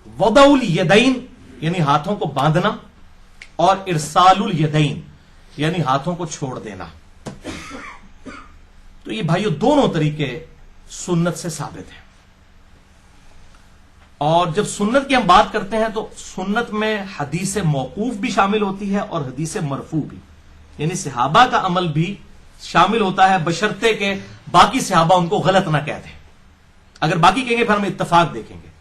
वदउल यदैन यानी हाथों को बांधना, और इरसालुल यदैन यानी हाथों को छोड़ देना। तो ये भाइयों दोनों तरीके सुन्नत से साबित हैं। और जब सुन्नत की हम बात करते हैं तो सुन्नत में हदीस मौकूफ भी शामिल होती है और हदीस मरफू भी, यानी सहाबा का अमल भी शामिल होता है, बशर्ते के बाकी सहाबा उनको गलत ना कह दें। अगर बाकी कहेंगे फिर हम इत्तफाक देखेंगे।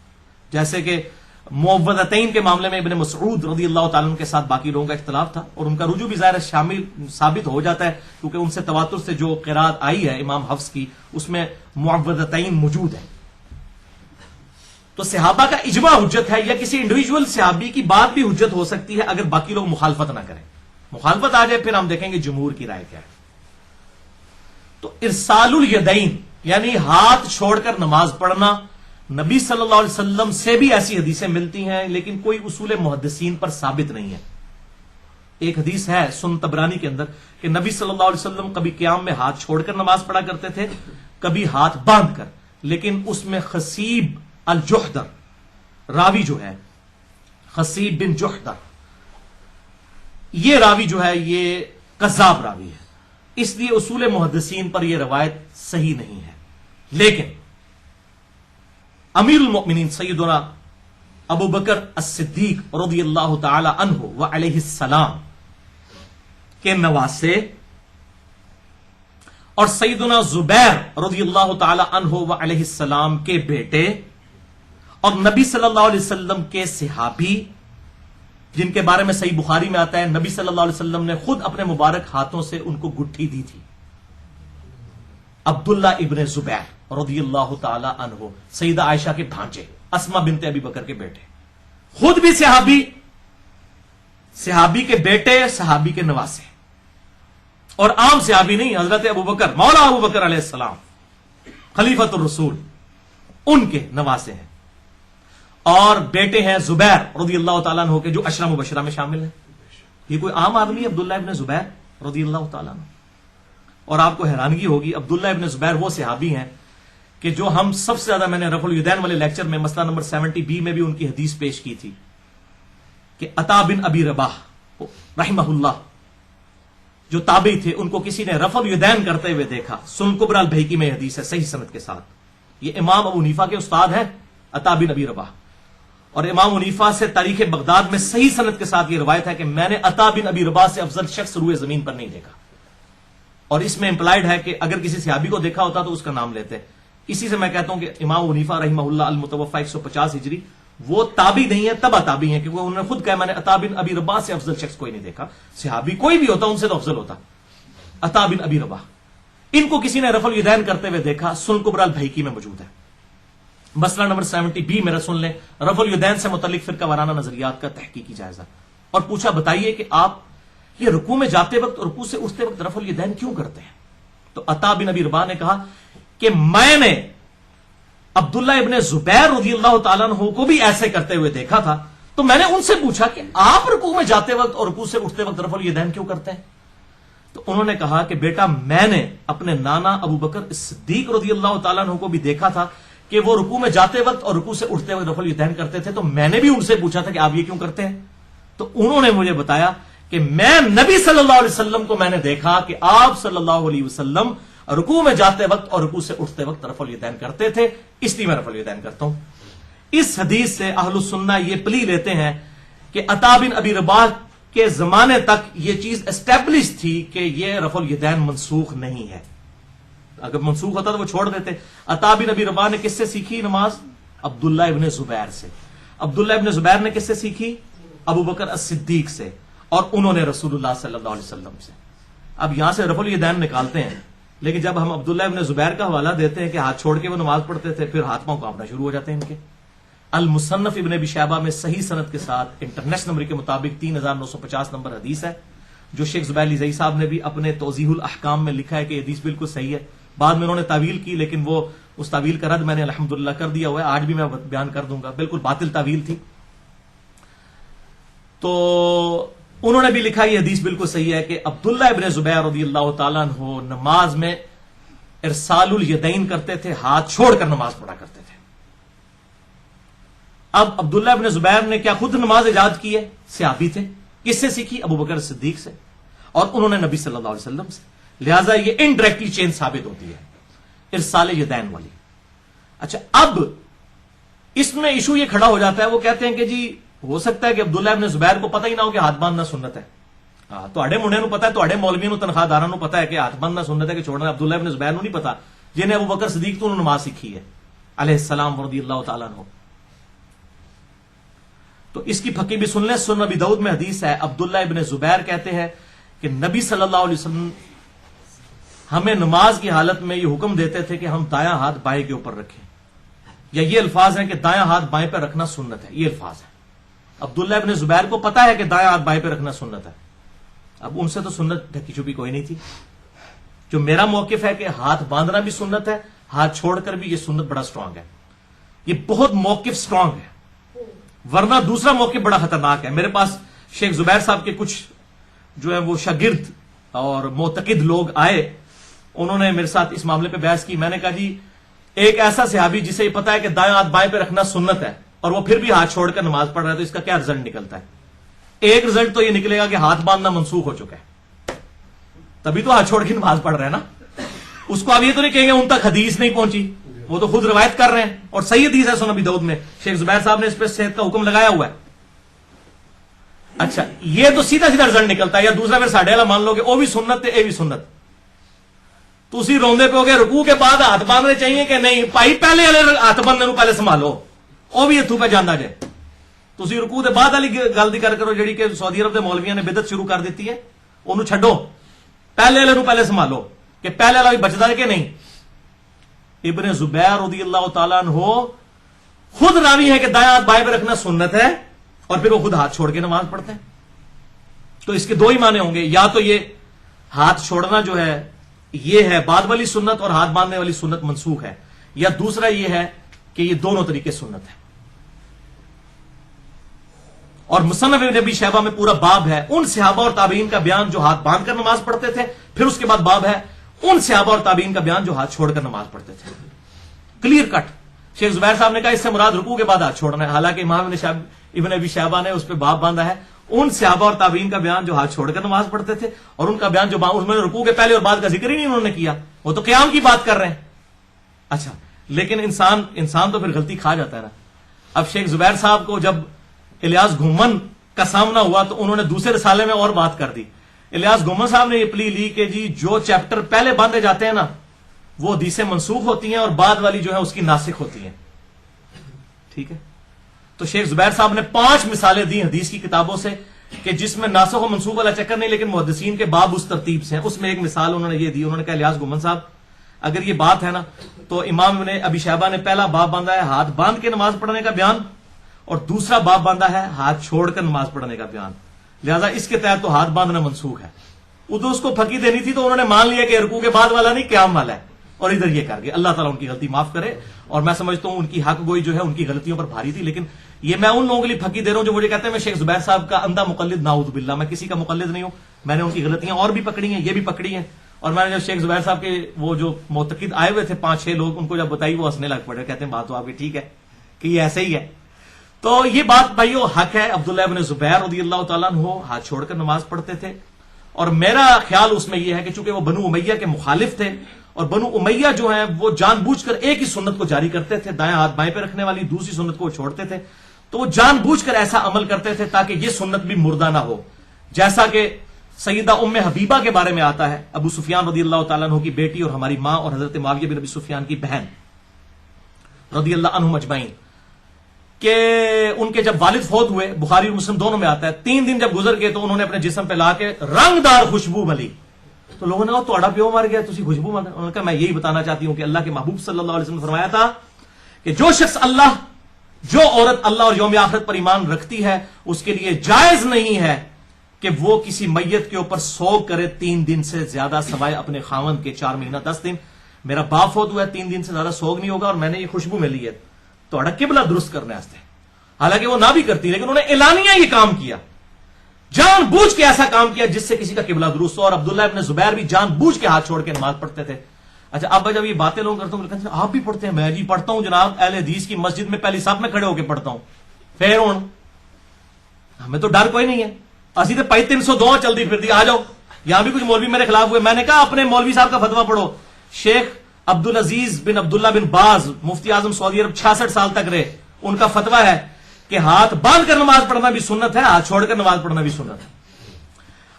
जैसे कि मुअव्वदतैन के मामले में इब्न मसऊद रज़ी अल्लाह ताला अन्हु के साथ बाकी लोगों का इख्तिलाफ था, और उनका रुजू भी ज़ाहिर शामिल साबित हो जाता है, क्योंकि उनसे तवातुर से जो क़िराअत आई है इमाम हफ्स की, उसमें मुअव्वदतैन मौजूद है। तो सहाबा का इजमा हुज्जत है, या किसी इंडिविजुअल सहाबी की बात भी हुज्जत हो सकती है अगर बाकी लोग मुखालफत ना करें। मुखालफत आ जाए फिर हम देखेंगे जमहूर की राय क्या है। तो इरसालुल यदैन यानी हाथ छोड़कर नमाज पढ़ना, नबी सल्लल्लाहु अलैहि वसल्लम से भी ऐसी हदीसें मिलती हैं, लेकिन कोई उसूल मुहद्दिसीन पर साबित नहीं है। एक हदीस है सुन तबरानी के अंदर कि नबी सल्लल्लाहु अलैहि वसल्लम कभी क़याम में हाथ छोड़कर नमाज पढ़ा करते थे, कभी हाथ बांध कर, लेकिन उसमें खसीब अल जुहदर रावी जो है, खसीब बिन जुहदर, ये रावी जो है ये कज़्ज़ाब रावी है, इसलिए उसूल मुहद्दिसीन पर यह रवायत सही नहीं है। लेकिन अमीरुल मोमिनीन सैयदुना अबू बकर as-सिद्दीक रज़ियल्लाहु ताला अन्हु व अलैहिस्सलाम के नवासे और सैयदुना जुबैर रज़ियल्लाहु ताला अन्हु व अलैहिस्सलाम के बेटे और नबी सल्लल्लाहु अलैहि वसल्लम के सहाबी, जिनके बारे में सही बुखारी में आता है नबी सल्लल्लाहु अलैहि वसल्लम ने खुद अपने मुबारक हाथों से उनको गुट्ठी दी थी। अब्दुल्ला इब्ने जुबैर रज़ियल्लाहु ताला अन्हु सईदा आयशा के भांजे, अस्मा बिनते अबी बकर के बेटे, खुद भी सहाबी, सहाबी के बेटे, सहाबी के नवासे, और आम सहाबी नहीं, हजरत अबू बकर मौला अबू बकर अलैहिस्सलाम खलीफतुर रसूल, उनके नवासे हैं। और बेटे हैं जुबैर रज़ियल्लाहु ताला अन्हु के, जो अशरा मुबशरा में शामिल है। ये कोई आम आदमी है अब्दुल्ला इब्ने जुबैर रज़ियल्लाहु ताला अन्हु। और आपको हैरानगी होगी, अब्दुल्ला इब्ने जुबैर वो सहाबी हैं कि जो हम सबसे ज्यादा, मैंने रफुल यदैन वाले लेक्चर में मसला नंबर 70B में भी उनकी हदीस पेश की थी कि अता बिन अबी रबाह रहमहुल्लाह जो ताबी थे, उनको किसी ने रफुल यदैन करते हुए देखा। सुन कुबरा अल बहकी में हदीस है सही सनद के साथ। ये इमाम अबू हनीफा के उस्ताद हैं अता बिन अबी रबाह, और इमाम हनीफा से तारीख बगदाद में सही सनद के साथ ये रवायत है कि मैंने अता बिन अबी रबाह से अफजल शख्स रूए जमीन पर नहीं देखा। और इसमें इंप्लाइड है कि अगर किसी सहाबी को देखा होता तो उसका नाम लेते। इसी से मैं कहता हूं कि इमाम हनीफा रहमहुल्लाह अल मुतवफ़ा 150 हिजरी वो ताबी नहीं है, तबा ताबी है, क्योंकि उन्होंने खुद कहा मैंने अता बिन अबी रबाह से अफजल शख्स कोई नहीं देखा। सहाबी कोई भी होता उनसे तो अफजल होता अता बिन अबी रबाह। इनको किसी ने रफुल यदैन करते हुए देखा, सुन कुबरा अल बहकी में मौजूद है। मसला नंबर 70B मेरा सुन लें, रफुल यदैन से मुतल्लिक फिरका वाराना नजरियात का तहकीकी जायजा। और पूछा बताइए कि आप ये रुकू में जाते वक्त और रुकू से उठते वक्त रफुल यदैन क्यों करते हैं? तो अता बिन अबी रबाह ने कहा कि मैंने अब्दुल्ला इब्ने जुबैर रज़ियल्लाहु ताला अन्हु को भी ऐसे करते हुए देखा था, तो मैंने उनसे पूछा कि आप रुकू में जाते वक्त और रुकू से उठते वक्त रफुल यदैन क्यों करते हैं? तो उन्होंने कहा कि बेटा मैंने अपने नाना अबू बकर सिद्दीक रज़ियल्लाहु ताला अन्हु को भी देखा था कि वो रुकू में जाते वक्त और रुकू से उठते वक्त रफुल यदैन करते थे, तो मैंने भी उनसे पूछा था कि आप ये क्यों करते हैं? तो उन्होंने मुझे बताया कि मैं नबी सल्लल्लाहु अलैहि वसल्लम को मैंने देखा कि आप सल्लल्लाहु अलैहि वसल्लम रुकू में जाते वक्त और रुकू से उठते वक्त रफुल यदैन करते थे, इसलिए मैं रफुल यदैन करता हूं। इस हदीस से अहलुस सुन्ना ये प्ली लेते हैं कि अता बिन अबी रबाह के जमाने तक ये चीज एस्टेब्लिश थी कि ये रफुल यदैन मनसूख नहीं है। अगर मनसूख होता तो वो छोड़ देते। अता बिन अबी रबाह ने किससे सीखी नमाज? अब्दुल्ला इब्ने जुबैर से। अब्दुल्ला इब्ने जुबैर ने किससे सीखी? अबू बकर as-सिद्दीक से, और उन्होंने रसूलुल्लाह सल्लल्लाहु अलैहि वसल्लम से। अब यहां से रफुल यदैन निकालते हैं, लेकिन जब हम अब्दुल्ला इब्ने जुबैर का हवाला देते हैं कि हाथ छोड़ के वो नमाज पढ़ते थे, फिर हाथ पांव कांपना शुरू हो जाते हैं इनके। अल मुसन्नफ इब्ने अबी शैबा में सही सनद के साथ इंटरनेशनल नंबर के मुताबिक 3950 नंबर हदीस है, जो शेख जुबैर लिज़ई साहब ने भी अपने तौज़ीहुल अहकाम में लिखा है कि हदीस बिल्कुल सही है। बाद में उन्होंने तावील की, लेकिन वो उस तावील का रद्द मैंने अल्हम्दुलिल्लाह कर दिया हुआ है। आज भी मैं बयान कर दूंगा, बिल्कुल बातिल तावील थी। तो उन्होंने भी लिखा ये हदीस बिल्कुल सही है कि अब्दुल्ला इब्ने जुबैर रज़ियल्लाहु ताला अन्हु नमाज में इरसालुल यदैन करते थे, हाथ छोड़कर नमाज पढ़ा करते थे। اب عبداللہ ابن زبیر نے کیا خود نماز ایجاد کی ہے؟ صحابی تھے. کس سے سیکھی؟ ابو بکر صدیق سے، اور انہوں نے نبی صلی اللہ علیہ وسلم سے. لہذا یہ انڈائریکٹلی چین ثابت ہوتی ہے ارسال یدین والی. اچھا، اب اس میں ایشو یہ کھڑا ہو جاتا ہے، وہ کہتے ہیں کہ جی ہو سکتا ہے کہ عبداللہ ابن زبیر کو پتہ ہی نہ ہو کہ ہاتھ باندھنا سنت ہے. تواڈے منڈے نو پتا ہے، تواڈے مولویوں نو تنخواہ داراں نو پتا ہے کہ ہاتھ باندھنا سنت ہے کہ چھوڑنا. عبداللہ ابن زبیر نو نہیں پتا، جنہیں ابو بکر صدیق تو نماز سیکھی ہے علیہ السلام رضی اللہ تعالیٰ عنہ. تو اس کی پھکی بھی سن لیں. سنن ابی داؤد میں حدیث ہے، عبداللہ ابن زبیر کہتے ہیں کہ نبی صلی اللہ علیہ وسلم ہمیں نماز کی حالت میں یہ حکم دیتے تھے کہ ہم دایاں ہاتھ بائیں کے اوپر رکھیں، یا یہ الفاظ ہیں کہ دایاں ہاتھ بائیں پہ رکھنا سنت ہے. یہ الفاظ ہے. عبداللہ ابن زبیر کو پتا ہے کہ دایاں ہاتھ بائیں پہ رکھنا سنت ہے. اب ان سے تو سنت ڈھکی چھپی کوئی نہیں تھی. جو میرا موقف ہے کہ ہاتھ باندھنا بھی سنت ہے، ہاتھ چھوڑ کر بھی یہ سنت بڑا سٹرانگ ہے. یہ بہت موقف سٹرانگ ہے، ورنہ دوسرا موقف بڑا خطرناک ہے. میرے پاس شیخ زبیر صاحب کے کچھ جو ہے وہ شاگرد اور معتقد لوگ آئے، انہوں نے میرے ساتھ اس معاملے پہ بحث کی. میں نے کہا جی ایک ایسا صحابی جسے یہ پتا ہے کہ دایاں ہاتھ بائیں پہ رکھنا سنت ہے اور وہ پھر بھی ہاتھ چھوڑ کر نماز پڑھ رہا ہے، تو اس کا کیا رزلٹ نکلتا ہے؟ ایک رزلٹ تو یہ نکلے گا کہ ہاتھ باندھنا منسوخ ہو چکا ہے، تبھی تو ہاتھ چھوڑ کے نماز پڑھ رہے ہیں نا. اس کو اب یہ تو نہیں کہیں گے ان تک حدیث نہیں پہنچی، وہ تو خود روایت کر رہے ہیں اور صحیح حدیث ہے سنن ابی داؤد میں. شیخ زبیر صاحب نے اس پہ صحت کا حکم لگایا ہوا ہے. اچھا، یہ تو سیدھا سیدھا رزلٹ نکلتا ہے. یا دوسرا پھر ساڈے والا مان لو کہ وہ بھی سنت اے بھی سنت. تسی روندے پہ ہو گئے رکوع کے بعد ہاتھ باندھنے چاہیے کہ نہیں؟ بھائی پہلے والے ہاتھ باندھنے کو پہلے سنبھالو، وہ بھی اتوں پہ جانا جائے. تسی رکوع دے بعد والی گل دی کر کرو جڑی کہ سعودی عرب دے مولویاں نے بدعت شروع کر دیتی ہے، انہوں چھڈو. پہلے والے نو پہلے سنبھالو کہ پہلے والا بھی بچتا ہے کہ نہیں. ابن زبیر رضی اللہ تعالیٰ عنہ خود راوی ہے کہ دایاں ہاتھ بائیں پہ رکھنا سنت ہے اور پھر وہ خود ہاتھ چھوڑ کے نماز پڑھتے ہیں. تو اس کے دو ہی معنی ہوں گے، یا تو یہ ہاتھ چھوڑنا جو ہے یہ ہے بعد والی سنت اور ہاتھ باندھنے والی سنت منسوخ ہے، یا دوسرا یہ ہے کہ یہ دونوں طریقے سنت ہے. اور مصنف ابن ابی شیبہ میں پورا باب ہے ان صحابہ اور تابعین کا بیان جو ہاتھ باندھ کر نماز پڑھتے تھے، پھر اس کے بعد باب ہے ان صحابہ اور تابعین کا بیان جو ہاتھ چھوڑ کر نماز پڑھتے تھے. Clear cut. شیخ زبیر صاحب نے کہا اس سے مراد رکوع کے بعد ہاتھ چھوڑنا ہے، حالانکہ امام ابن ابی شیبہ نے اس پہ باب باندھا ہے ان صحابہ اور تابعین کا بیان جو ہاتھ چھوڑ کر نماز پڑھتے تھے، اور ان کا بیان جو اس میں رکوع کے پہلے اور بعد کا ذکر ہی نہیں انہوں نے کیا، وہ تو قیام کی بات کر رہے ہیں. اچھا، لیکن انسان تو پھر غلطی کھا جاتا ہے نا. اب شیخ زبیر صاحب کو جب الیاس گھومن کا سامنا ہوا تو انہوں نے دوسرے رسالے میں اور بات کر دی. الیاس گھومن صاحب نے یہ پلی لی کہ جی جو چیپٹر پہلے باندھے جاتے ہیں نا وہ حدیثیں منسوخ ہوتی ہیں اور بعد والی جو ہے اس کی ناسخ ہوتی ہیں. ٹھیک ہے، تو شیخ زبیر صاحب نے 5 مثالیں دی حدیث کی کتابوں سے کہ جس میں ناسخ و منسوخ والا چکر نہیں، لیکن محدثین کے باب اس ترتیب سے ہیں. اس میں ایک مثال انہوں نے یہ دی، انہوں نے کہا الیاس گھومن صاحب اگر یہ بات ہے نا تو امام نے ابی شیبہ نے پہلا باب باندھا ہے ہاتھ باندھ کے نماز پڑھنے کا بیان، اور دوسرا باب باندھا ہے ہاتھ چھوڑ کر نماز پڑھنے کا بیان. لہذا اس کے تحت تو ہاتھ باندھنا منسوخ ہے. ادھر اس کو پھکی دینی تھی تو انہوں نے مان لیا کہ رکوع کے بعد والا نہیں قیام والا ہے، اور ادھر یہ کر گئے. اللہ تعالیٰ ان کی غلطی معاف کرے، اور میں سمجھتا ہوں ان کی حق گوئی جو ہے ان کی غلطیوں پر بھاری تھی. لیکن یہ میں ان لوگوں کے لیے پھکی دے رہا ہوں جو مجھے کہتے ہیں میں شیخ زبیر صاحب کا اندھا مقلد، نعوذ باللہ، میں کسی کا مقلد نہیں ہوں. میں نے ان کی غلطیاں اور بھی پکڑی ہیں، یہ بھی پکڑی ہیں. اور میں نے جب شیخ زبیر صاحب کے وہ جو معتقد آئے ہوئے تھے 5-6 لوگ، ان کو جب بتائی وہ ہنسنے لگ پڑے، کہتے ہیں بات تو آپ کی ٹھیک ہے کہ یہ ایسے ہی ہے. تو یہ بات بھائیو حق ہے. عبداللہ ابن زبیر رضی اللہ تعالیٰ عنہ ہاتھ چھوڑ کر نماز پڑھتے تھے، اور میرا خیال اس میں یہ ہے کہ چونکہ وہ بنو امیہ کے مخالف تھے، اور بنو امیہ جو ہیں وہ جان بوجھ کر ایک ہی سنت کو جاری کرتے تھے، دائیں ہاتھ بائیں پہ رکھنے والی، دوسری سنت کو چھوڑتے تھے. تو وہ جان بوجھ کر ایسا عمل کرتے تھے تاکہ یہ سنت بھی مردہ نہ ہو. جیسا کہ سیدہ ام حبیبہ کے بارے میں آتا ہے، ابو سفیان رضی اللہ تعالیٰ عنہ کی بیٹی اور ہماری ماں اور حضرت معاویہ بن ابی سفیان کی بہن رضی اللہ عنہم اجمعین، کہ ان کے جب والد فوت ہوئے، بخاری اور مسلم دونوں میں آتا ہے، 3 دن جب گزر گئے تو انہوں نے اپنے جسم پہ لا کے رنگ دار خوشبو ملی. تو لوگوں نے کہا تہاڈا پیو مر گیا تسی خوشبو مل. انہوں نے کہا میں یہی بتانا چاہتی ہوں کہ اللہ کے محبوب صلی اللہ علیہ وسلم نے فرمایا تھا کہ جو عورت اللہ اور یوم آخرت پر ایمان رکھتی ہے اس کے لیے جائز نہیں ہے کہ وہ کسی میت کے اوپر سوگ کرے 3 دن سے زیادہ، سوائے اپنے خاوند کے 4 مہینہ 10 دن. میرا باپ فوت ہوا ہے، 3 دن سے زیادہ سوگ نہیں ہوگا، اور میں نے یہ خوشبو ملی ہے تہاڈا قبلہ درست کرنے واسطے. حالانکہ وہ نہ بھی کرتی، لیکن انہوں نے اعلانیہ یہ کام کیا، جان بوجھ کے ایسا کام کیا جس سے کسی کا قبلہ درست ہو. اور عبداللہ ابن زبیر بھی جان بوجھ کے ہاتھ چھوڑ کے نماز پڑھتے تھے. اچھا، اب جب یہ باتیں لوگ کرتا ہوں آپ بھی پڑھتے ہیں؟ میں جی پڑھتا ہوں جناب، اہل حدیث کی مسجد میں پہلی صف میں کھڑے ہو کے پڑھتا ہوں. پھر ہوں ہمیں تو ڈر کوئی نہیں ہے, اسی تو پائی 302 چلتی پھرتی, آ جاؤ. یہاں بھی کچھ مولوی میرے خلاف ہوئے, میں نے کہا اپنے مولوی صاحب کا فتوا پڑھو. شیخ عبدالعزیز بن عبداللہ بن باز مفتی اعظم سعودی عرب 66 سال تک رہے, ان کا فتوا ہے کہ ہاتھ باندھ کر نماز پڑھنا بھی سنت ہے, ہاتھ چھوڑ کر نماز پڑھنا بھی سنت ہے.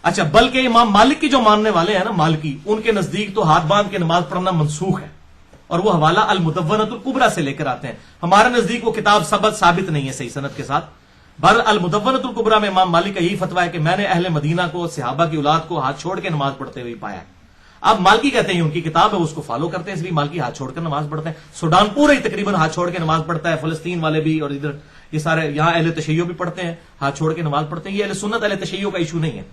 اچھا, بلکہ امام مالک کی جو ماننے والے ہیں نا مالکی, ان کے نزدیک تو ہاتھ باندھ کے نماز پڑھنا منسوخ ہے, اور وہ حوالہ المدونۃ الکبریٰ سے لے کر آتے ہیں. ہمارے نزدیک وہ کتاب ثابت نہیں ہے صحیح سند کے ساتھ. بہر المدونۃ الکبریٰ میں امام مالک کا یہی فتوا ہے کہ میں نے اہل مدینہ کو, صحابہ کی اولاد کو ہاتھ چھوڑ کے نماز پڑھتے ہوئے پایا ہے. اب مالکی کہتے ہیں ان کی کتاب ہے, اس کو فالو کرتے ہیں, اس لیے مالکی ہاتھ چھوڑ کر نماز پڑھتے ہیں. سوڈان پورا ہی تقریباً ہاتھ چھوڑ کے نماز پڑھتا ہے, فلسطین والے بھی, اور ادھر یہ سارے یہاں اہل تشیع بھی پڑھتے ہیں, ہاتھ چھوڑ کے نماز پڑھتے ہیں. یہ اہل سنت اہل تشیع کا ایشو نہیں ہے.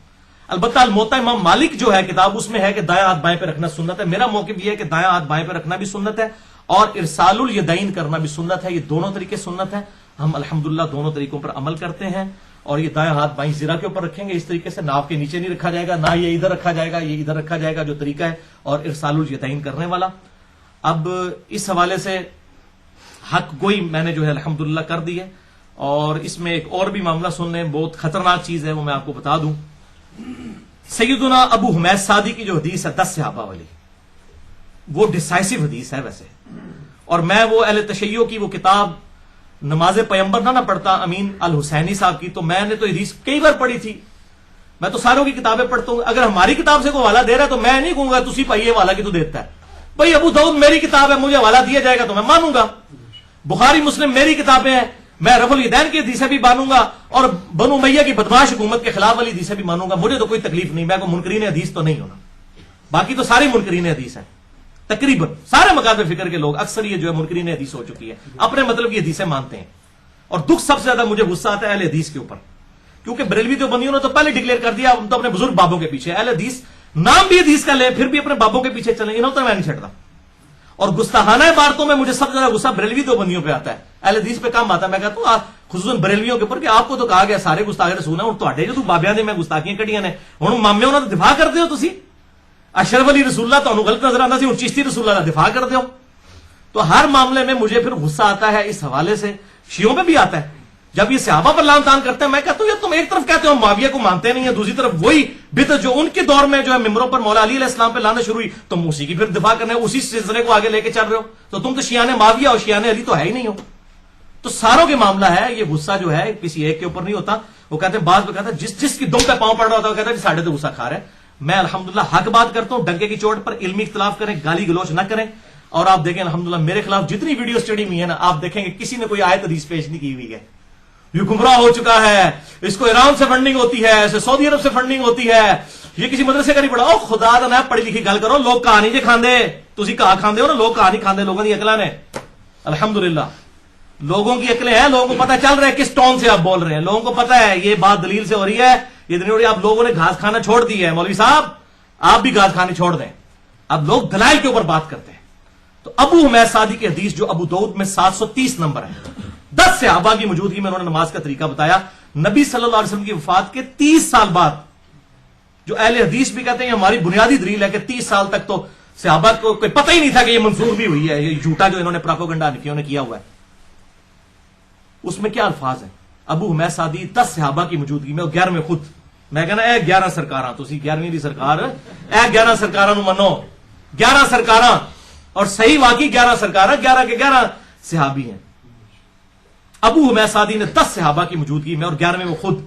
البتہ الموطا امام مالک جو ہے کتاب, اس میں ہے کہ دایاں ہاتھ بائیں پہ رکھنا سنت ہے. میرا موقف یہ ہے کہ دایاں ہاتھ بائیں پہ رکھنا بھی سنت ہے, اور ارسال الیدین کرنا بھی سنت ہے. یہ دونوں طریقے سنت ہیں. ہم الحمدللہ دونوں طریقوں پر عمل کرتے ہیں. اور یہ دایاں ہاتھ بائیں زرہ کے اوپر رکھیں گے اس طریقے سے, ناف کے نیچے نہیں رکھا جائے گا, نہ یہ ادھر رکھا جائے گا, یہ ادھر رکھا جائے گا جو طریقہ ہے, اور ارسال الیدین کرنے والا. اب اس حوالے سے حق گوئی میں نے جو ہے الحمدللہ کر دی ہے. اور اس میں ایک اور بھی معاملہ سن لیں, بہت خطرناک چیز ہے, وہ میں آپ کو بتا دوں. سیدنا ابو حمید سعدی کی جو حدیث ہے 10 صحابہ والی, وہ ڈیسائسو حدیث ہے ویسے, اور میں وہ اہل تشیع کی وہ کتاب نماز پیمبر نہ پڑھتا امین الحسینی صاحب کی, تو میں نے تو حدیث کئی بار پڑھی تھی. میں تو ساروں کی کتابیں پڑھتا ہوں. اگر ہماری کتاب سے کوئی حوالہ دے رہا ہے تو میں نہیں کہوں گا تسی پائیے حوالہ کی تو دیتا ہے. بھائی ابو داؤد میری کتاب ہے, مجھے حوالہ دیا جائے گا تو میں مانوں گا. بخاری مسلم میری کتابیں ہیں, میں رفع الیدین کی حدیثیں بھی مانوں گا, اور بنو امیہ کی بدمعاش حکومت کے خلاف والی حدیثیں بھی مانوں گا. مجھے تو کوئی تکلیف نہیں, میں کوئی منکرین حدیث تو نہیں ہونا. باقی تو ساری منکرین حدیث ہیں, تقریباً سارے مکاتب فکر کے لوگ, اکثر یہ جو ہے منکرین حدیث ہو چکی ہے, اپنے مطلب کی حدیثیں مانتے ہیں. اور دکھ سب سے زیادہ مجھے غصہ آتا ہے اہل حدیث کے اوپر, کیونکہ بریلوی دیوبندیوں نے تو پہلے ڈکلیئر کر دیا ہم تو اپنے بزرگ بابوں کے پیچھے. اہل حدیث نام بھی حدیث کا لے, پھر بھی اپنے بابوں کے پیچھے چلیں, انہوں تو میں نہیں چھڑتا. اور گستاخانہ عبارتوں میں مجھے سب سے زیادہ غصہ بریلوی دیوبندیوں پہ آتا ہے, اہل حدیث پہ کم آتا ہے. میں کہتا ہوں خصوصاً بریلویوں کے اوپر کہ آپ کو تو کہا گیا سارے گستاخ رسول ہیں, اور تواڈے جو بابیاں دے میں گستاخیاں کڑیاں نے, ہن مامے انہاں دا دفاع کردے ہو تسی. اشرف علی رسول اللہ تانوں غلط نظر آندا سی, ہن چشتی رسول اللہ دا دفاع کردے ہو. تو ہر معاملے میں مجھے پھر غصہ آتا ہے اس حوالے سے. شیعوں پہ بھی آتا ہے جب یہ صحابہ پر لعن طعن کرتے ہیں. میں کہتا ہوں یہ تم ایک طرف کہتے ہو معاویہ کو مانتے نہیں ہیں, دوسری طرف وہی بدعت جو ان کے دور میں جو ہے ممبروں پر مولا علی علیہ السلام پہ لعنت شروع ہوئی, تم اسی کی پھر دفاع کرنے, اسی سلسلے کو آگے لے کے چل رہے ہو. تو تم تو شیعان معاویہ اور شیعان علی تو ہے ہی نہیں ہو. تو ساروں کے معاملہ ہے, یہ غصہ جو ہے کسی ایک کے اوپر نہیں ہوتا. وہ کہتے ہیں بعض میں کہتا ہے جس کی دم پہ پاؤں پڑ رہا ہوتا ہے وہ کہتا ہے ساڑھے تو غصہ کھا رہا ہے. میں الحمدللہ حق بات کرتا ہوں, ڈنکے کی چوٹ پر علمی اختلاف کریں, گالی گلوچ نہ کریں. اور آپ دیکھیں الحمدللہ میرے خلاف جتنی ویڈیو اسٹڈی میں ہے نا, آپ دیکھیں گے کسی نے کوئی آیت حدیث پیش نہیں کی ہوئی ہے. یہ گمراہ ہو چکا ہے, اس کو ایران سے فنڈنگ ہوتی ہے, اسے سعودی عرب سے فنڈنگ ہوتی ہے, یہ کسی مدرسے کا نہیں پڑھا. او خدا دا نہ پڑھی لکھی گل کرو, لوگ کہاں نہیں جے کھاندے, تسی کہاں کھاندے ہو نا, لوگ کہاں نہیں کھاندے, لوگوں کی عقلاں نے. الحمدللہ لوگوں کی عقلیں ہیں, لوگوں کو پتہ چل رہا ہے کس ٹون سے آپ بول رہے ہیں, لوگوں کو پتہ ہے یہ بات دلیل سے ہو رہی ہے, یہ نہیں ہو رہی. آپ لوگوں نے گھاس کھانا چھوڑ دی ہے, مولوی صاحب آپ بھی گھاس کھانے چھوڑ دیں. اب لوگ دلائل کے اوپر بات کرتے ہیں. تو ابو حمید سعدی کی حدیث جو ابو داؤد میں 730 نمبر ہے, 10 صحابہ کی موجودگی میں انہوں نے نماز کا طریقہ بتایا. نبی صلی اللہ علیہ وسلم کی وفات کے 30 سال بعد, جو اہل حدیث بھی کہتے ہیں ہماری بنیادی دلیل ہے کہ 30 سال تک تو صحابہ کو کوئی پتہ ہی نہیں تھا کہ یہ منسوخ بھی ہوئی ہے, یہ جھوٹا جو انہوں نے پروپیگنڈا نے کیا ہوا ہے. اس میں کیا الفاظ ہیں؟ ابو حمید سعدی 10 صحابہ کی موجودگی میں, اور 11ویں خود. میں کہنا اے 11 سرکاراں, تسی 11ویں دی سرکار, اے 11 سرکاراں نو منو, 11 سرکاراں, اور صحیح واقعی 11 سرکاراں, 11 کے 11 صحابی ہیں. ابو حمید سعدی نے 10 صحابہ کی موجودگی میں اور 11ویں میں خود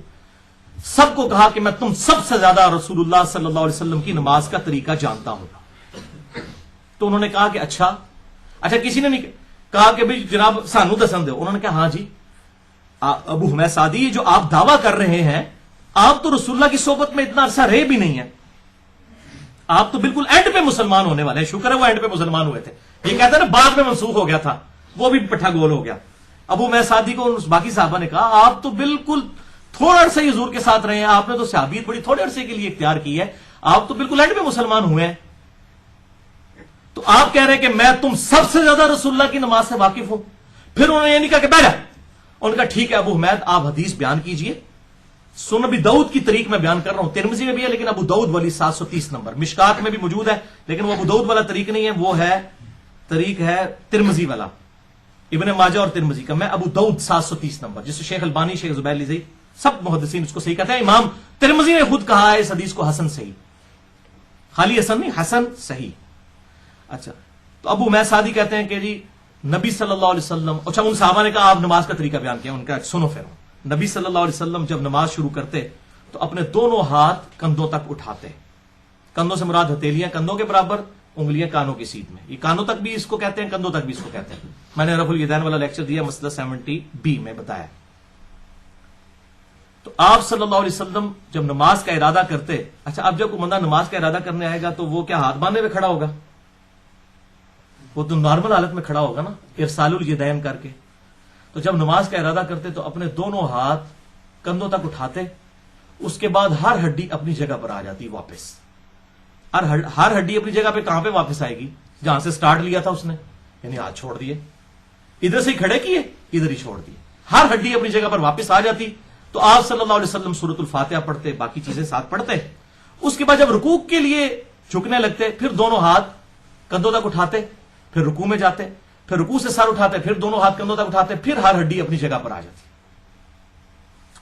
سب کو کہا کہ میں تم سب سے زیادہ رسول اللہ صلی اللہ علیہ وسلم کی نماز کا طریقہ جانتا ہوں. تو انہوں نے کہا کہ اچھا. کسی نے نہیں کہا کہ بھئی جناب سانو دسن دو. انہوں نے کہا ہاں جی ابو حمید سعدی, جو آپ دعویٰ کر رہے ہیں, آپ تو رسول اللہ کی صحبت میں اتنا عرصہ رہے بھی نہیں ہیں, آپ تو بالکل اینڈ پہ مسلمان ہونے والے ہیں. شکر ہے وہ اینڈ پہ مسلمان ہوئے تھے. یہ کہتے ہیں نا بعد میں منسوخ ہو گیا تھا, وہ بھی پٹھا گول ہو گیا. ابو حمید سعدی کو باقی صحابہ نے کہا آپ تو بالکل تھوڑا عرصہ ہی حضور کے ساتھ رہے ہیں, آپ نے تو صحابیت بڑی تھوڑے عرصے کے لیے اختیار کی ہے, آپ تو بالکل اینڈ پہ مسلمان ہوئے ہیں. تو آپ کہہ رہے ہیں کہ میں تم سب سے زیادہ رسول اللہ کی نماز سے واقف ہوں. پھر انہوں نے یہ نہیں کہا کہ بیٹھا, انہوں نے کہا ٹھیک ہے ابو حمید آپ حدیث بیان کیجئے. سنن ابی داؤد کی طریق میں بیان کر رہا ہوں, ترمذی میں بھی ہے لیکن ابو داؤد والی 730 نمبر, مشکات میں بھی موجود ہے لیکن وہ ابو داؤد والا طریق نہیں ہے, وہ ہے طریق ہے ترمذی والا. इब्न माजा और तिरमिजी का, मैं अबू दाऊद 730 नंबर, जिससे शेख अलबानी, शेख जुबैर लिज़ई, सब मुहद्दिसीन उसको सही कहते हैं। इमाम तिरमिजी ने खुद कहा है इस हदीस को हसन सही, खाली हसन नहीं, हसन सही। अच्छा, तो अबू मैं सादी कहते हैं कि जी नबी सल्लल्लाहु अलैहि वसल्लम, अच्छा उन साहबा ने कहा आप नमाज का तरीका बयान किया, उनका सुनो फिर। नबी सल्लल्लाहु अलैहि वसल्लम जब नमाज शुरू करते तो अपने दोनों हाथ कंधों तक उठाते, कंधों से मुराद हथेलियां कंधों के बराबर, उंगलियां कानों की सीध में, ये कानों तक भी इसको कहते हैं, कंधों तक भी इसको कहते हैं। मैंने रफुल यदैन वाला लेक्चर दिया, मसला 70B में बताया। तो आप सल्लल्लाहु अलैहि वसल्लम जब नमाज का इरादा करते, अच्छा अब जब कोई बंदा नमाज का इरादा करने आएगा तो वो क्या हाथ बांधे हुए खड़ा होगा? वो तो नॉर्मल हालत में खड़ा होगा ना, इरसालुल यदैन करके। तो जब नमाज का इरादा करते तो अपने दोनों हाथ कंधों तक उठाते, उसके बाद हर हड्डी अपनी जगह पर आ जाती वापस। हर हड्डी अपनी जगह पे कहां पे वापस आएगी? जहां से स्टार्ट लिया था उसने, यानी हाथ छोड़ दिए, इधर से ही खड़े किए, इधर ही छोड़ दिए, हर हड्डी अपनी जगह पर वापस आ जाती। तो आप सल्लल्लाहु अलैहि वसल्लम सूरतुल फातिहा पढ़ते, बाकी चीजें साथ पढ़ते। उसके बाद जब रुकू के लिए झुकने लगते, फिर दोनों हाथ कंधों तक उठाते, फिर रुकू में जाते, फिर रुकू से सर उठाते, फिर दोनों हाथ कंधों तक उठाते, फिर हर हड्डी अपनी जगह पर आ जाती।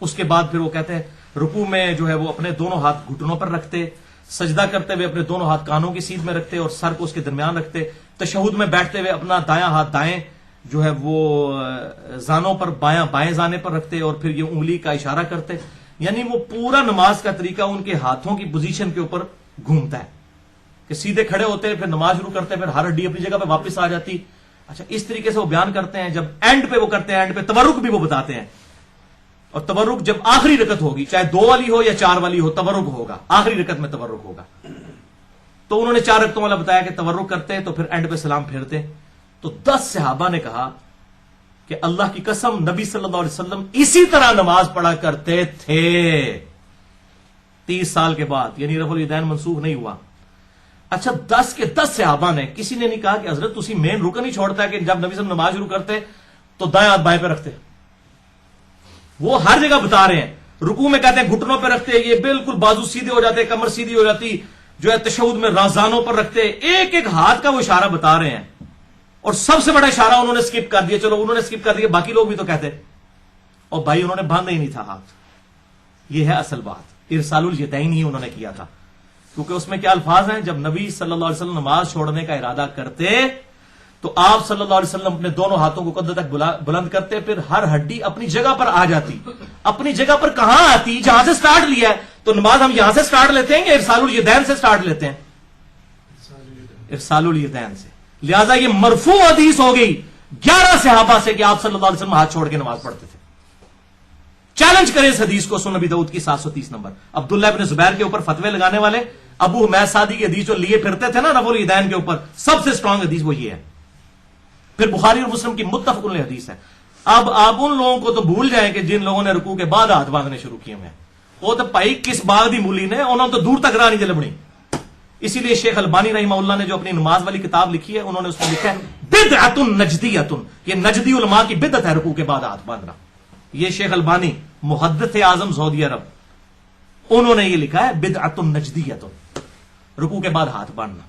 उसके बाद फिर वो कहते हैं रुकू में जो है वो अपने दोनों हाथ घुटनों पर रखते, सजदा करते हुए अपने दोनों हाथ कानों की सीध में रखते और सर को उसके दरमियान रखते, तशहुद में बैठते हुए अपना दायां हाथ दाएं जो है वो जानों पर, बाएं जाने पर रखते और फिर ये उंगली का इशारा करते। यानी वो पूरा नमाज का तरीका उनके हाथों की पोजीशन के ऊपर घूमता है कि सीधे खड़े होते, फिर नमाज शुरू करते, फिर हर हड्डी अपनी जगह पे वापस आ जाती। अच्छा, इस तरीके से वो बयान करते हैं। जब एंड पे वो करते हैं, एंड पे तवरुक भी वो बताते हैं, और तवरुक जब आखिरी रकत होगी, चाहे 2 वाली हो या 4 वाली हो, तवरुक होगा, आखिरी रकत में तवरुक होगा। तो उन्होंने 4 रकतों वाला बताया कि तवरुक करते तो फिर एंड पे सलाम फेरते। तो 10 सहाबा ने कहा कि अल्लाह की कसम नबी सल्लल्लाहु अलैहि वसल्लम इसी तरह नमाज पढ़ा करते थे 30 साल के बाद, यानी रफुल यदैन मंसूख नहीं हुआ। अच्छा, 10 के 10 सहाबा ने, किसी ने नहीं कहा कि हजरत तुसी मेन रुकन ही छोड़ता है कि जब नबी सल्लल्लाहु नमाज शुरू करते तो दाएं हाथ बाएं पे रखते। वो हर जगह बता रहे हैं। रुकू में कहते हैं घुटनों पे रखते, ये बिल्कुल बाजू सीधे हो जाते, कमर सीधी हो जाती, जो है तशहुद में राजानों पर रखते, एक एक हाथ का वो इशारा बता रहे हैं। और सबसे बड़ा इशारा उन्होंने स्किप कर दिया, चलो उन्होंने स्किप कर दिया, बाकी लोग भी तो कहते, और भाई उन्होंने बांधा ही नहीं था हाथ। ये है असल बात, इरसालुल यदैन ही उन्होंने किया था, क्योंकि उसमें क्या अल्फाज हैं, जब नबी सल्लल्लाहु अलैहि वसल्लम नमाज छोड़ने का इरादा करते तो आप सल्लल्लाहु अलैहि वसल्लम अपने दोनों हाथों को कंधों तक बुलंद करते, फिर हर हड्डी अपनी जगह पर आ जाती। अपनी जगह पर कहां आती? जहां से स्टार्ट लिया है। तो नमाज हम यहां से स्टार्ट लेते हैं या इरसालुल यदैन से स्टार्ट लेते हैं? इरसालुल यदैन से। लिहाजा ये मरफू हदीस हो गई 11 सहाबा से कि आप सल्लल्लाहु अलैहि वसल्लम हाथ छोड़ के नमाज पढ़ते थे। चैलेंज करें इस हदीस को, सुन नबी दाऊद की 730 नंबर। अब्दुल्लाह इब्न जुबैर के ऊपर फतवे लगाने वाले अबू हुमैद सादी की हदीस जो लिए फिरते थे ना रफुल यदैन के ऊपर, सबसे स्ट्रांग हदीस वो ये है। फिर बुखारी और मुस्लिम की मुत्तफ़क़ुन हदीस है। अब आप उन लोगों को तो भूल जाए कि जिन लोगों ने रुकू के बाद हाथ बांधने शुरू किए हुए, वो तो भाई किस बाग दी मूली ने, उन्होंने तो दूर तक राह नहीं चल बनी। इसीलिए शेख अलबानी रहमहुल्लाह ने जो अपनी नमाज वाली किताब लिखी है, उन्होंने उसमें लिखा है बिदअतुन नजदियतुन, ये नजदी उलमा की बिदअत है रुकू के बाद हाथ बांधना। ये शेख अलबानी मुहद्दिस आजम सऊदी अरब, उन्होंने ये लिखा है बिदअतुन नजदियतुन, रुकू के बाद हाथ बांधना।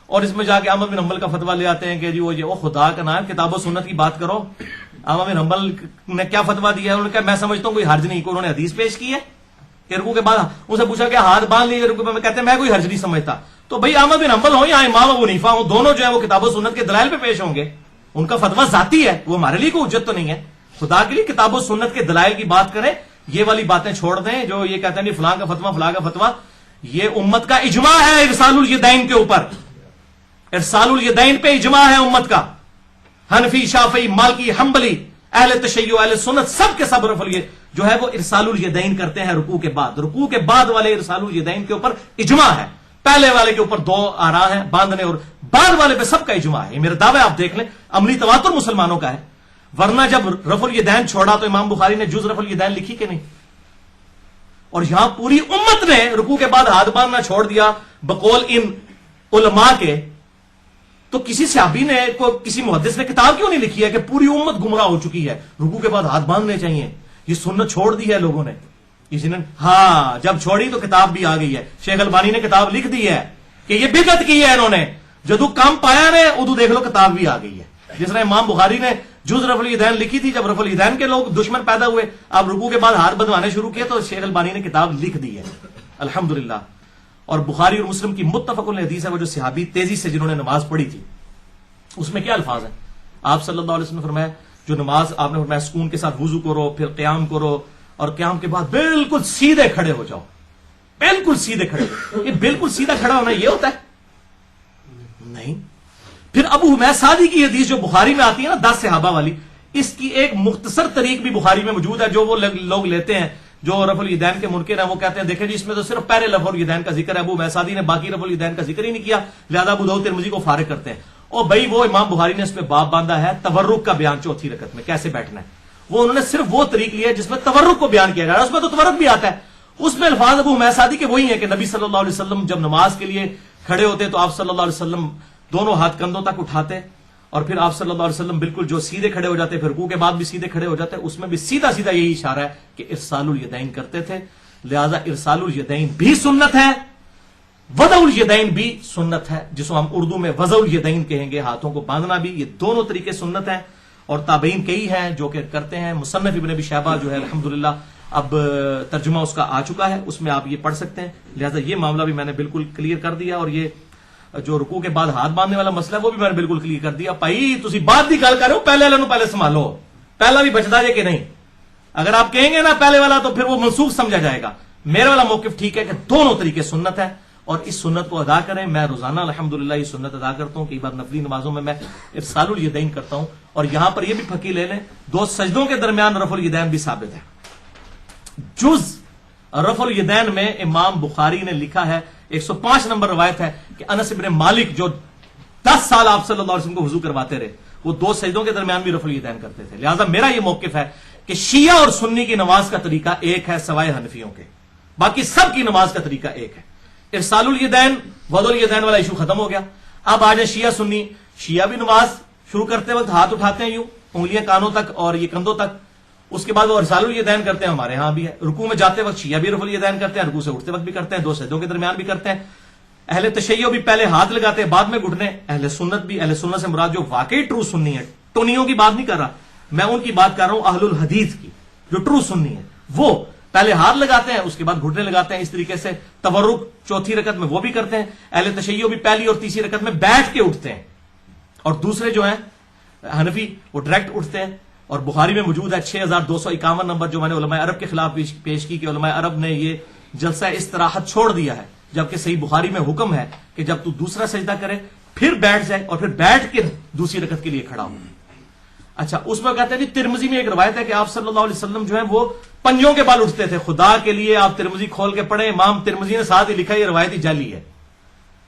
और इसमें जाके अहमद बिन हंबल का फतवा ले आते हैं कि जी वो खुदा का नाम, किताब और सुन्नत की बात करो। अहमद बिन हंबल ने क्या फतवा दिया है? उन्होंने कहा मैं समझता हूं कोई हर्ज नहीं, को उन्होंने हदीस पेश की है कि रुकू के बाद, उनसे पूछा कि हाथ बांध लीजिए रुकू में, कहते हैं मैं कोई हर्ज नहीं समझता। तो भाई अहमद बिन हंबल हो या इमाम अबू हनीफा हो, दोनों जो है वो किताब और सुन्नत के दलाइल पे पेश होंगे, उनका फतवा जाती है, वो हमारे लिए कोई हुज्जत तो नहीं है। खुदा के लिए किताब और सुन्नत के दलाइल की बात करें, ये वाली बातें छोड़ दें जो ये कहते हैं फलां का फतवा फलां का फतवा। ये उम्मत का इजमा है इरसालुल यदैन के ऊपर, इरसालुल यदैन पे इजमा है उम्मत का। हनफी, शाफी, मालिकी, हम्बली, अहले तशय्युअ, अहले सुन्नत सब के सब रफल ये जो है वो इरसालुल यदैन करते हैं रुकू के बाद। रुकू के बाद वाले इरसालुल यदैन के ऊपर इजमा है, पहले वाले के ऊपर 2 आरा है बांधने, और बाद वाले पे सबका इजमा है। मेरे दावे आप देख लें, अमली तवातुर मुसलमानों का है। वरना जब रफुल यदैन छोड़ा तो इमाम बुखारी ने जुज रफुल यदैन लिखी कि नहीं? और यहां पूरी उम्मत ने रुकू के बाद हाथ बांधना छोड़ दिया बकौल इन उलमा के। तो किसी सहाबी ने को किसी मुहद्दिस ने किताब क्यों नहीं लिखी है कि पूरी उम्मत गुमराह हो चुकी है, रुकू के बाद हाथ बांधने चाहिए? ये सुन्नत छोड़ दी है लोगों ने, किसी ने हाँ जब छोड़ी तो किताब भी आ गई है। शेख अलबानी ने किताब लिख दी है कि ये बिदअत की है इन्होंने, जदू काम पाया ने उदू देख लो किताब भी आ गई है। जिस तरह इमाम बुखारी ने जुज रफल यदैन लिखी थी। जब रफल यदैन के लोग दुश्मन पैदा हुए, अब रुकू के बाद हाथ बंधवाने शुरू किए, तो शेख अलबानी ने किताब लिख दी है अल्हम्दुलिल्लाह। और बुखारी और मुस्लिम की मुत्तफकुल हदीस है, वो जो सहाबी तेजी से जिन्होंने नमाज पढ़ी थी, उसमें क्या अल्फाज है? आप सल्लल्लाहु अलैहि वसल्लम ने फरमाया, जो नमाज आपने फरमाया सुकून के साथ वुजू करो, फिर क़याम करो, और क़याम के बाद बिल्कुल सीधे खड़े हो जाओ, बिल्कुल सीधे खड़े हो। ये बिल्कुल सीधा खड़ा होना ये होता है? नहीं। फिर अबू हुमैद सादी की हदीस जो बुखारी में आती है ना 10 सहाबा वाली, इसकी एक मुख्तसर तरीक भी बुखारी में मौजूद है, जो वो लोग लेते हैं जो रफुल यदैन के मुनकिर हैं, वो कहते हैं देखें जी इसमें तो सिर्फ पहले रफुल यदैन का जिक्र है, अबू हुमैद सादी ने बाकी रफुल यदैन का जिक्र ही नहीं किया, लिहाजा अबू दाऊद तिरमिज़ी को फारिग करते हैं। और भाई वो इमाम बुखारी ने इस पे बाब बांधा है तवर्रुक का बयान, चौथी रकत में कैसे बैठना है। वो उन्होंने सिर्फ वो तरीक लिया है जिसमें तवर्रुक को बयान किया जा रहा है, उसमें तो तवर्रुक भी आता है। उसमें अल्फाज अबू हुमैद सादी के वही है कि नबी सल्लल्लाहु अलैहि वसल्लम जब नमाज के लिए खड़े होते तो आप सल्लल्लाहु अलैहि वसल्लम दोनों हाथ कंधों तक उठाते, और फिर आप सल्लल्लाहु अलैहि वसल्लम बिल्कुल जो सीधे खड़े हो जाते, फिर रुकू के बाद भी सीधे खड़े हो जाते। उसमें भी सीधा सीधा यही इशारा है कि इरसालुल यदैन करते थे, लिहाजा इरसालुल यदैन भी सुन्नत है, वदउल यदैन भी सुन्नत है, जिसको हम उर्दू में वज़उल यदैन कहेंगे, हाथों को बांधना भी। ये दोनों तरीके सुन्नत हैं, और ताबईन कई हैं जो कि करते हैं। मुसन्नफ इब्न अबी शैबा जो है अल्हम्दुलिल्लाह अब तर्जुमा उसका आ चुका है, उसमें आप ये पढ़ सकते हैं। लिहाजा ये मामला भी मैंने बिल्कुल क्लियर कर दिया, और ये जो रुकू के बाद हाथ बांधने वाला मसला है वो भी मैंने बिल्कुल क्लियर कर दिया। भाई तुसी बात की गल कर रहे हो, पहले वाले पहले संभालो, पहला भी बचता है कि नहीं। अगर आप कहेंगे ना पहले वाला तो फिर वो मनसूख समझा जाएगा। मेरा वाला मौकिफ ठीक है कि दोनों तरीके सुन्नत है, और इस सुन्नत को अदा करें। मैं रोजाना अल्हम्दुलिल्लाह ये सुन्नत अदा करता हूं, कई बार नफली नमाजों में मैं इरसालुल यदैन करता हूं। और यहां पर यह भी फकी ले लें, 2 सजदों के दरमियान रफुल यदैन भी साबित है। जुज रफुल यदैन में इमाम बुखारी ने लिखा है, 105 नंबर रवायत है कि अनस इब्न मालिक जो 10 साल आप सल्लल्लाहु अलैहि वसल्लम को वुजू करवाते रहे, वो 2 सजदों के दरमियान भी रफुल यदैन करते थे। लिहाजा मेरा यह मौकिफ है कि शिया और सुन्नी की नमाज का तरीका एक है सवाए हनफियों के, बाकी सबकी नमाज का तरीका एक है। इरसालुल यदैन वदउल यदैन वाला इशू खत्म हो गया। अब आ जाए शिया सुन्नी। शिया भी नमाज शुरू करते वक्त हाथ उठाते हैं यूं, उंगलियां कानों तक और ये कंधों तक, उसके बाद वो इरसालुल यदैन करते हैं, हमारे यहां भी है। रुकू में जाते वक्त शिया भी रफुल यदैन करते हैं, रुकू से उठते वक्त भी करते हैं, 2 सजदों के दरमियान भी करते हैं। अहले तशय्यो भी पहले हाथ लगाते हैं बाद में घुटने। अहले सुन्नत भी, अहले सुन्नत से मुराद जो वाकई ट्रू सुन्नी है, टोनियों की बात नहीं कर रहा मैं, उनकी बात कर रहा हूं अहलुल हदीस की, जो ट्रू सुन्नी है, वो पहले हाथ लगाते हैं उसके बाद घुटने लगाते हैं। इस तरीके से तवर्रुक चौथी रकत में वो भी करते हैं। अहले तशय्यो भी पहली और तीसरी रकत में बैठ के उठते हैं, और दूसरे जो हैं हनफी वो डायरेक्ट उठते हैं। और बुखारी में मौजूद है 6251 नंबर, जो मैंने उलमाए अरब के खिलाफ पेश की कि उलमाए अरब ने ये जलसा इस्तराहत छोड़ दिया है, जबकि सही बुखारी में हुक्म है कि जब तू दूसरा सजदा करे फिर बैठ जाए, और फिर बैठ के दूसरी रकत के लिए खड़ा हो। अच्छा, उसमें कहते हैं तिरमिजी में एक रवायत है कि आप सल्लल्लाहु अलैहि वसल्लम जो है वो पंजों के बाल उठते थे। खुदा के लिए आप तिरमिजी खोल के पढ़े, इमाम तिरमिजी ने साथ ही लिखा ये रवायत ही जाली है।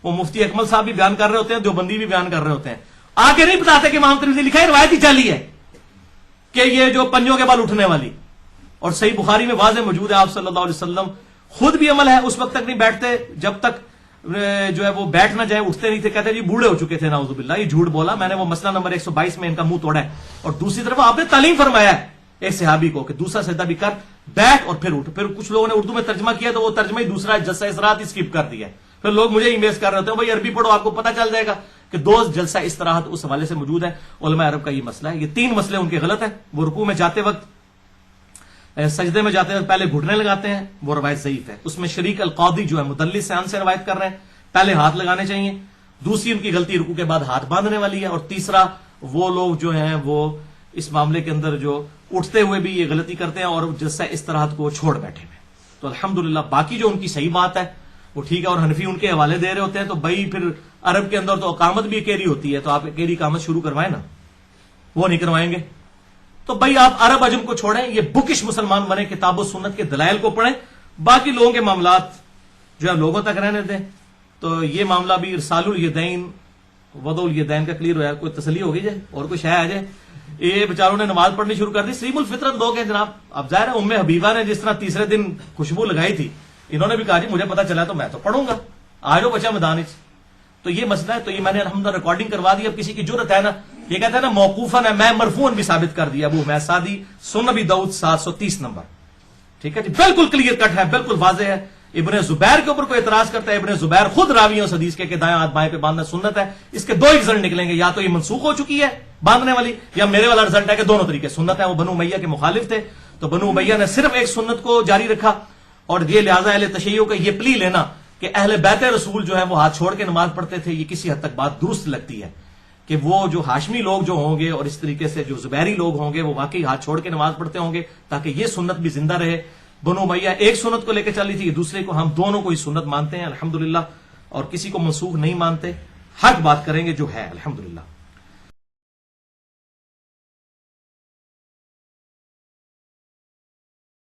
वो मुफ्ती अकमल साहब भी बयान कर रहे होते हैं, देवबंदी भी बयान कर रहे होते हैं, आगे नहीं बताते कि इमाम तिरमिजी लिखा है रवायत ही जाली है कि ये जो पंजों के बाल उठने वाली। और सही बुखारी में वाज़ेह मौजूद है, आप सल्लल्लाहु अलैहि वसल्लम खुद भी अमल है उस वक्त तक नहीं बैठते जब तक जो है वो बैठ ना जाए, उठते नहीं थे। कहते जी बूढ़े हो चुके थे, नाउजुबिल्लाह, ये झूठ बोला, मैंने वो मसला नंबर 122 में इनका मुंह तोड़ा है। और दूसरी तरफ आपने तालीम फरमाया है एक सहाबी को कि दूसरा सजदा भी कर, बैठ और फिर उठ। फिर कुछ लोगों ने उर्दू में तर्जमा किया तो वो तर्जमा ही दूसरा जलसा इस्तराहत ही स्किप कर दिया। फिर लोग मुझे ईमेल कर रहे होते हैं, भाई अरबी पढ़ो आपको पता चल जाएगा कि 2 जलसा इस्तराहत उस हवाले से मौजूद है। उलमा अरब का ये मसला है, ये 3 मसले उनके गलत है। वो रुकू में जाते वक्त, सजदे में जाते वक्त पहले घुटने लगाते हैं, वो रवायत ज़ईफ है। उसमें शरीक अल कादी जो है मुदल्लिस शान से रवायत कर रहे हैं, पहले हाथ लगाने चाहिए। दूसरी उनकी गलती रुकू के बाद हाथ बांधने वाली है। और तीसरा वो लोग जो हैं वो इस मामले के अंदर जो उठते हुए भी ये गलती करते हैं और जलसा इस्तराहत को छोड़ बैठे हुए। तो अल्हम्दुलिल्लाह बाकी जो उनकी सही बात है वो ठीक है। और हनफी उनके हवाले दे रहे होते हैं, तो भाई फिर अरब के अंदर तो अकामत भी अकेली होती है, तो आप अकेली इकामत शुरू करवाएं ना, वो नहीं करवाएंगे। तो भाई आप अरब अजम को छोड़ें, ये बुकिश मुसलमान बने, किताब सुन्नत के दलाइल को पढ़ें, बाकी लोगों के मामलात जो है लोगों तक रहने दें। तो ये मामला भी इरसालुल यदैन वदउल यदैन का क्लियर हो जाए, कोई तसली होगी जाए और कुछ है आ जाए। ये बेचारों ने नमाज पढ़नी शुरू कर दी, सलीमुल फितरत लोग हैं जनाब। अब जाहिर है उम्मे हबीबा ने जिस तरह तीसरे दिन खुशबू लगाई थी, इन्होंने भी कहा जी मुझे पता चला तो मैं तो पढ़ूंगा, आ जाओ बच्चा मैदान। तो ये मसला है। तो ये मैंने अल्हम्दुलिल्लाह रिकॉर्डिंग करवा दी। अब किसी की जुर्रत है ना, ये कहते हैं ना मौकूफन है, मैं मरफून भी साबित कर दिया। अबू हुमैद सादी सुनन अबी दाऊद 730 नंबर, ठीक है जी, बिल्कुल क्लियर कट है, बिल्कुल वाज़ेह है। ابن زبیر کے اوپر کوئی اعتراض کرتا ہے، ابن زبیر خود راوی اس حدیث کے کہ دائیں ہاتھ بائیں پہ باندھنا سنت ہے، اس کے دو رزلٹ نکلیں گے، یا تو یہ منسوخ ہو چکی ہے باندھنے والی، یا میرے والا رزلٹ ہے کہ دونوں طریقے سنت ہے۔ وہ بنو امیہ کے مخالف تھے، تو بنو امیہ نے صرف ایک سنت کو جاری رکھا، اور یہ لہٰذا اہل تشیع کا یہ پلی لینا کہ اہل بیت رسول جو ہے وہ ہاتھ چھوڑ کے نماز پڑھتے تھے، یہ کسی حد تک بات درست لگتی ہے کہ وہ جو ہاشمی لوگ جو ہوں گے اور اس طریقے سے جو زبیری لوگ ہوں گے وہ واقعی ہاتھ چھوڑ کے نماز پڑھتے ہوں گے تاکہ یہ سنت بھی زندہ رہے۔ بنو امیہ ایک سنت کو لے کے چلی تھی، دوسرے کو ہم دونوں کو ہی سنت مانتے ہیں الحمدللہ، اور کسی کو منسوخ نہیں مانتے، حق بات کریں گے جو ہے الحمدللہ۔